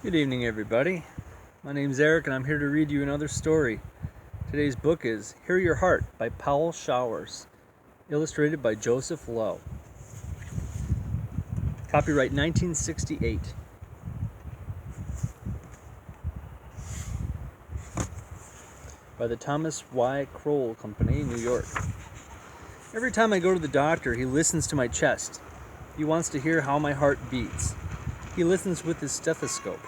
Good evening, everybody. My name's Eric, and I'm here to read you another story. Today's book is Hear Your Heart by Powell Showers, illustrated by Joseph Lowe. Copyright 1968. By the Thomas Y. Kroll Company, New York. Every time I go to the doctor, he listens to my chest. He wants to hear how my heart beats. He listens with his stethoscope.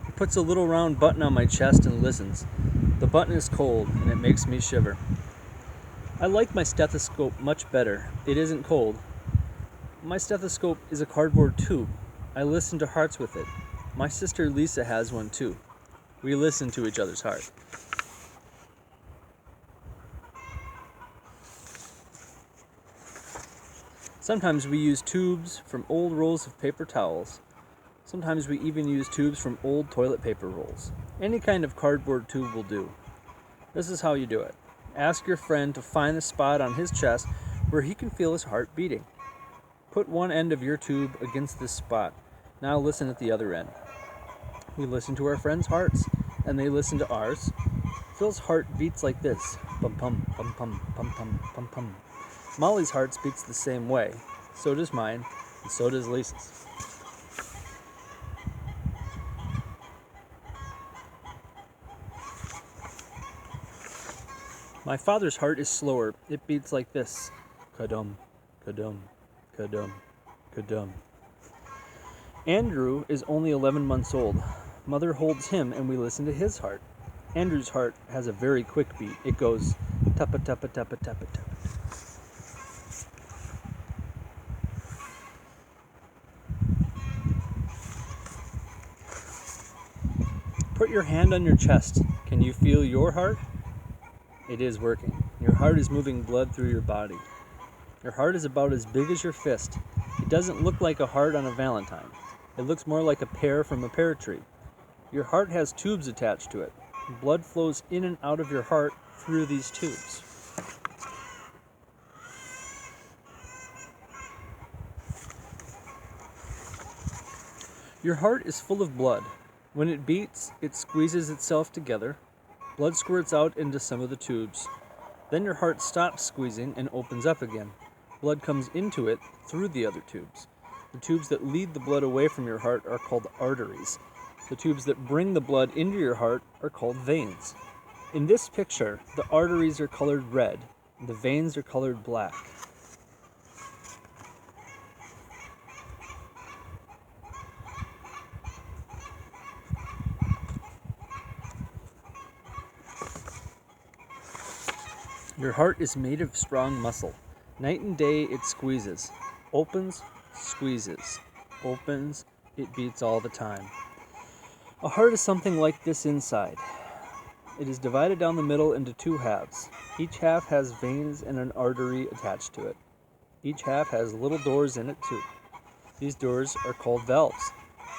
He puts a little round button on my chest and listens. The button is cold, and it makes me shiver. I like my stethoscope much better. It isn't cold. My stethoscope is a cardboard tube. I listen to hearts with it. My sister Lisa has one too. We listen to each other's heart. Sometimes we use tubes from old rolls of paper towels. Sometimes we even use tubes from old toilet paper rolls. Any kind of cardboard tube will do. This is how you do it. Ask your friend to find the spot on his chest where he can feel his heart beating. Put one end of your tube against this spot. Now listen at the other end. We listen to our friends' hearts, and they listen to ours. Phil's heart beats like this. Pum pum, pum pum, pum pum, pum pum. Molly's heart beats the same way. So does mine, and so does Lisa's. My father's heart is slower. It beats like this. Kadum, kadum, kadum, kadum. Andrew is only 11 months old. Mother holds him and we listen to his heart. Andrew's heart has a very quick beat. It goes tappa tappa tappa tappa tappa. Put your hand on your chest. Can you feel your heart? It is working. Your heart is moving blood through your body. Your heart is about as big as your fist. It doesn't look like a heart on a Valentine. It looks more like a pear from a pear tree. Your heart has tubes attached to it. Blood flows in and out of your heart through these tubes. Your heart is full of blood. When it beats, it squeezes itself together. Blood squirts out into some of the tubes. Then your heart stops squeezing and opens up again. Blood comes into it through the other tubes. The tubes that lead the blood away from your heart are called arteries. The tubes that bring the blood into your heart are called veins. In this picture, the arteries are colored red, and the veins are colored black. Your heart is made of strong muscle. Night and day it squeezes. Opens, squeezes. Opens, it beats all the time. A heart is something like this inside. It is divided down the middle into two halves. Each half has veins and an artery attached to it. Each half has little doors in it too. These doors are called valves.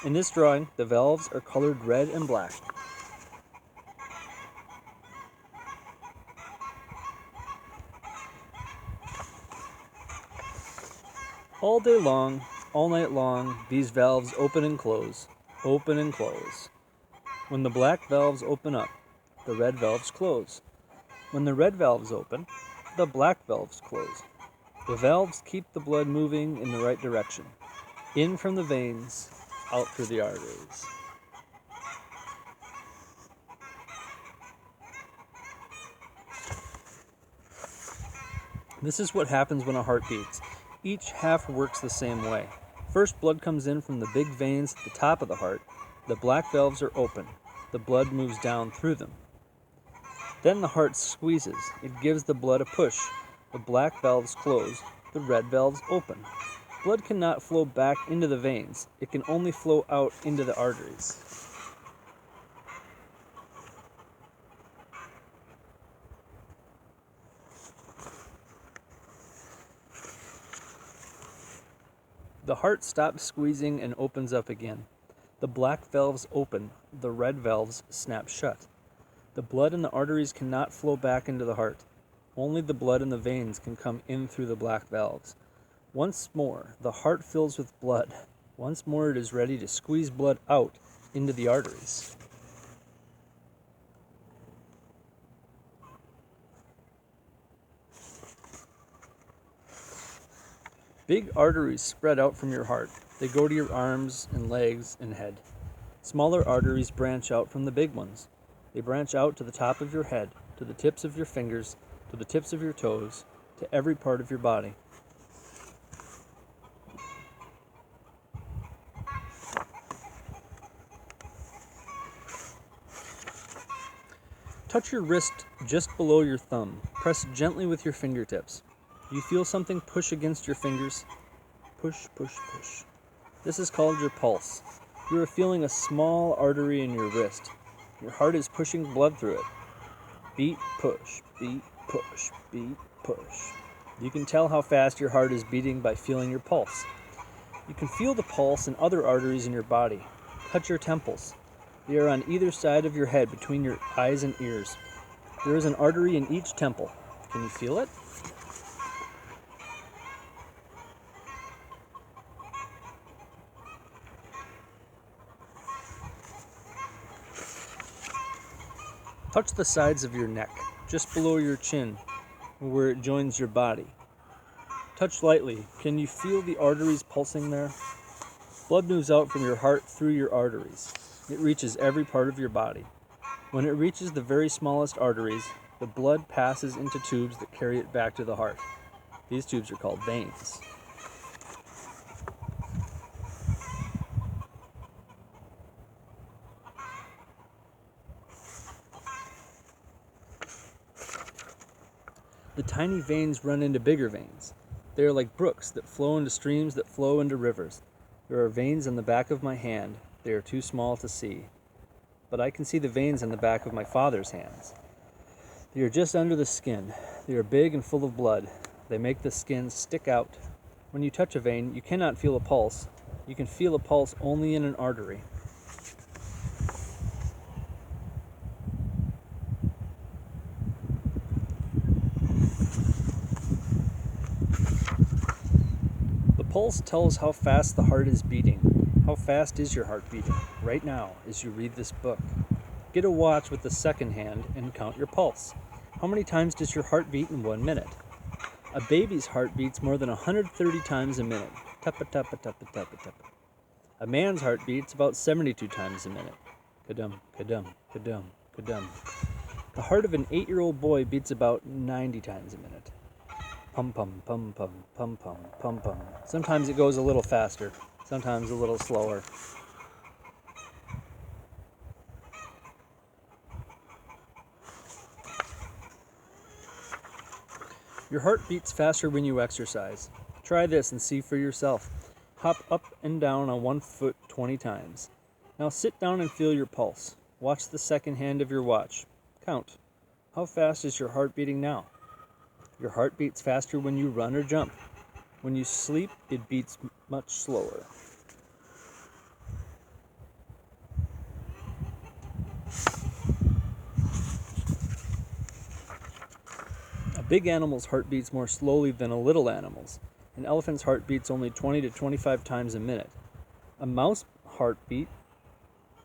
In this drawing, the valves are colored red and black. All day long, all night long, these valves open and close, open and close. When the black valves open up, the red valves close. When the red valves open, the black valves close. The valves keep the blood moving in the right direction, in from the veins, out through the arteries. This is what happens when a heart beats. Each half works the same way. First, blood comes in from the big veins at the top of the heart. The black valves are open. The blood moves down through them. Then the heart squeezes. It gives the blood a push. The black valves close. The red valves open. Blood cannot flow back into the veins. It can only flow out into the arteries. The heart stops squeezing and opens up again. The black valves open. The red valves snap shut. The blood in the arteries cannot flow back into the heart. Only the blood in the veins can come in through the black valves. Once more, the heart fills with blood. Once more, it is ready to squeeze blood out into the arteries. Big arteries spread out from your heart. They go to your arms and legs and head. Smaller arteries branch out from the big ones. They branch out to the top of your head, to the tips of your fingers, to the tips of your toes, to every part of your body. Touch your wrist just below your thumb. Press gently with your fingertips. Do you feel something push against your fingers? Push, push, push. This is called your pulse. You are feeling a small artery in your wrist. Your heart is pushing blood through it. Beat, push, beat, push, beat, push. You can tell how fast your heart is beating by feeling your pulse. You can feel the pulse in other arteries in your body. Touch your temples. They are on either side of your head between your eyes and ears. There is an artery in each temple. Can you feel it? Touch the sides of your neck, just below your chin, where it joins your body. Touch lightly. Can you feel the arteries pulsing there? Blood moves out from your heart through your arteries. It reaches every part of your body. When it reaches the very smallest arteries, the blood passes into tubes that carry it back to the heart. These tubes are called veins. The tiny veins run into bigger veins. They are like brooks that flow into streams that flow into rivers. There are veins on the back of my hand. They are too small to see. But I can see the veins on the back of my father's hands. They are just under the skin. They are big and full of blood. They make the skin stick out. When you touch a vein, you cannot feel a pulse. You can feel a pulse only in an artery. The pulse tells how fast the heart is beating. How fast is your heart beating right now as you read this book? Get a watch with the second hand and count your pulse. How many times does your heart beat in 1 minute? A baby's heart beats more than 130 times a minute. Tuppa, tuppa, tuppa, tuppa, tuppa. A man's heart beats about 72 times a minute. Kadum, kadum, kadum, kadum. The heart of an 8-year-old boy beats about 90 times a minute. Pum, pum, pum, pum, pum, pum, pum, pum. Sometimes it goes a little faster, sometimes a little slower. Your heart beats faster when you exercise. Try this and see for yourself. Hop up and down on 1 foot 20 times. Now sit down and feel your pulse. Watch the second hand of your watch. Count. How fast is your heart beating now? Your heart beats faster when you run or jump. When you sleep, it beats much slower. A big animal's heart beats more slowly than a little animal's. An elephant's heart beats only 20 to 25 times a minute. A mouse heart beats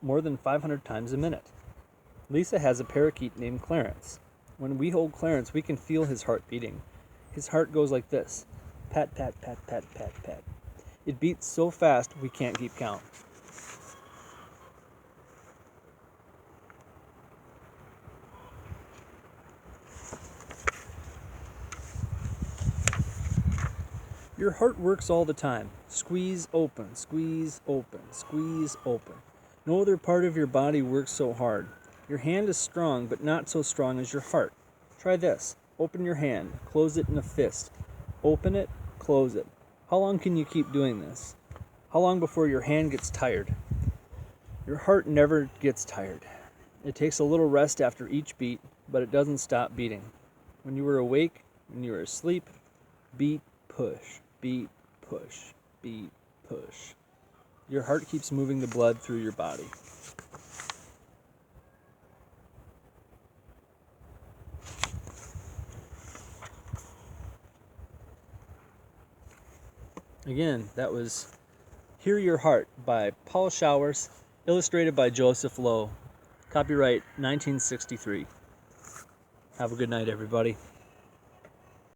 more than 500 times a minute. Lisa has a parakeet named Clarence. When we hold Clarence, we can feel his heart beating. His heart goes like this. Pat, pat, pat, pat, pat, pat. It beats so fast we can't keep count. Your heart works all the time. Squeeze open, squeeze open, squeeze open. No other part of your body works so hard. Your hand is strong, but not so strong as your heart. Try this. Open your hand. Close it in a fist. Open it, close it. How long can you keep doing this? How long before your hand gets tired? Your heart never gets tired. It takes a little rest after each beat, but it doesn't stop beating. When you are awake, when you are asleep, beat, push, beat, push, beat, push. Your heart keeps moving the blood through your body. Again, that was Hear Your Heart by Paul Showers Illustrated by Joseph Lowe. Copyright 1963. Have a good night, everybody.